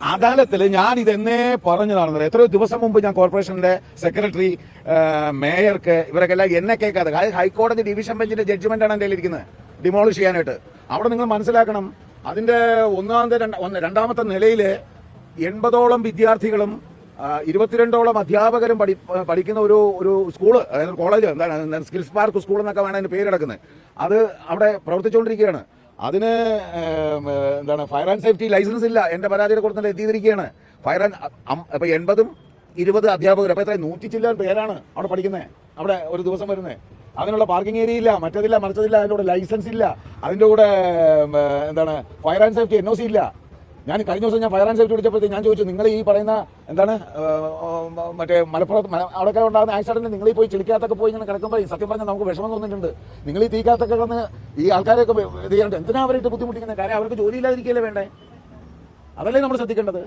അദാലത്തിൽ ഞാൻ ഇതെന്നേ പറഞ്ഞു നടന്നത്. എത്രയോ ദിവസം മുമ്പ് ഞാൻ കോർപ്പറേഷന്റെ സെക്രട്ടറി, മേയർക്ക് ഇവരൊക്കെ എല്ലാം എന്നെ കേൾക്കാതെ, ഹൈക്കോടതി ഡിവിഷൻ ബെഞ്ചിന്റെ ജഡ്ജ്മെന്റ് ആണ് എൻ്റെ ഇരിക്കുന്നത് ഡിമോളിഷ് ചെയ്യാനായിട്ട്. അവിടെ നിങ്ങൾ മനസ്സിലാക്കണം, അതിന്റെ രണ്ടാമത്തെ നിലയിൽ 80ഓളം വിദ്യാർത്ഥികളും 22ഓളം അധ്യാപകരും പഠിക്കുന്ന ഒരു സ്കൂള്, അതായത് കോളേജ്, എന്താണ് സ്കിൽസ് പാർക്ക് സ്കൂൾ എന്നൊക്കെ വേണം അതിന് പേരെടുക്കുന്നത്. അത് അവിടെ പ്രവർത്തിച്ചുകൊണ്ടിരിക്കുകയാണ്. അതിന് എന്താണ് ഫയർ ആൻഡ് സേഫ്റ്റി ലൈസൻസ് ഇല്ല. എന്റെ പരാതിയെ കൊടുത്തിട്ട് എത്തിയിരിക്കുകയാണ്. ഫയർ ആൻഡ് ഇപ്പൊ 80ഉം 20 അധ്യാപകർ, അപ്പൊ എത്ര 100 ചില്ലാൻ പേരാണ് അവിടെ പഠിക്കുന്നത്, അവിടെ ഒരു ദിവസം വരുന്നത്. അതിനുള്ള പാർക്കിംഗ് ഏരിയ ഇല്ല, മറ്റതില്ല മറിച്ചതില്ല, അതിൻ്റെ കൂടെ ലൈസൻസ് ഇല്ല, അതിൻ്റെ കൂടെ എന്താണ് ഫയർ ആൻഡ് സേഫ്റ്റി NOC ഇല്ല. ഞാൻ കഴിഞ്ഞ ദിവസം ഞാൻ ഫയർ ആൻഡ് സേഫ്റ്റി വിളിച്ചപ്പോഴത്തേക്ക് ഞാൻ ചോദിച്ചു, നിങ്ങൾ ഈ പറയുന്ന എന്താണ് മറ്റേ മലപ്പുറത്ത് അവിടെയൊക്കെ ഉണ്ടാകുന്ന ആക്സിഡന്റ് നിങ്ങൾ ഈ പോയി ചെളിക്കകത്തൊക്കെ പോയി ഇങ്ങനെ കിടക്കുമ്പോൾ സത്യം പറഞ്ഞാൽ നമുക്ക് വിഷമം തോന്നിയിട്ടുണ്ട്. നിങ്ങൾ ഈ തീക്കകത്തൊക്കെ കിടന്ന് ഈ ആൾക്കാരെയൊക്കെ ഇത് ചെയ്യണ്ട, എന്തിനാ അവരായിട്ട് ബുദ്ധിമുട്ടിക്കുന്നത്? കാര്യം അവർക്ക് ജോലിയില്ലാതിരിക്കുകയല്ലേ വേണ്ടേ? അതല്ലേ നമ്മൾ ശ്രദ്ധിക്കേണ്ടത്.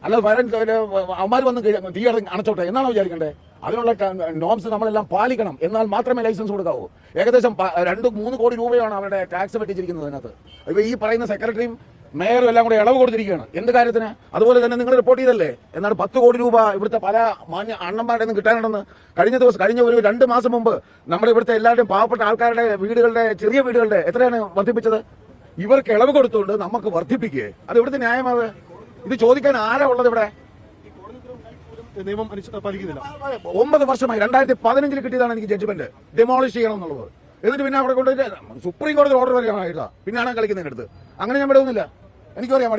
അല്ലാതെ ഫയർ ആൻഡ് അവന്മാർ വന്ന് തീ അണച്ചോട്ടെ എന്നാണോ വിചാരിക്കേണ്ടത്? അതിനുള്ള നോംസ് നമ്മളെല്ലാം പാലിക്കണം, എന്നാൽ മാത്രമേ ലൈസൻസ് കൊടുക്കാവൂ. ഏകദേശം 2-3 കോടി രൂപയാണ് അവരുടെ ടാക്സ് വെട്ടിച്ചിരിക്കുന്നത് അതിനകത്ത്. ഇപ്പൊ ഈ പറയുന്ന സെക്രട്ടറിയും മേയറും എല്ലാം കൂടെ ഇളവ് കൊടുത്തിരിക്കുകയാണ്. എന്ത് കാര്യത്തിന്? അതുപോലെ തന്നെ നിങ്ങൾ റിപ്പോർട്ട് ചെയ്തല്ലേ, എന്നാണ് 10 കോടി രൂപ ഇവിടുത്തെ പല മാന്യ അണ്ണന്മാരുടെ നിന്ന് കിട്ടാനുണ്ടെന്ന്. കഴിഞ്ഞ ഒരു 2 മാസം മുമ്പ് നമ്മുടെ ഇവിടുത്തെ എല്ലാവരുടെയും പാവപ്പെട്ട ആൾക്കാരുടെ വീടുകളുടെ, ചെറിയ വീടുകളുടെ എത്രയാണ് വർദ്ധിപ്പിച്ചത്? ഇവർക്ക് ഇളവ് കൊടുത്തുകൊണ്ട് നമുക്ക് വർദ്ധിപ്പിക്കുക. അത് ഇവിടുത്തെ ന്യായമാവ്? ഇത് ചോദിക്കാൻ ആരാ ഉള്ളത് ഇവിടെ? നിയമം പാലിക്കുന്നില്ല. 9 വർഷമായി 2015 കിട്ടിയതാണ് എനിക്ക് ജഡ്ജ്മെന്റ് ഡിമോളിഷ് ചെയ്യണം എന്നുള്ളത്. എന്നിട്ട് പിന്നെ അവിടെ കൊണ്ടുപോയിട്ട് സുപ്രീം കോടതി ഓർഡർ വരികയാണ്. പിന്നെയാണ് കളിക്കുന്നതിനടുത്ത്. അങ്ങനെ ഞാൻ വിടുന്നില്ല. എനിക്കറിയാം.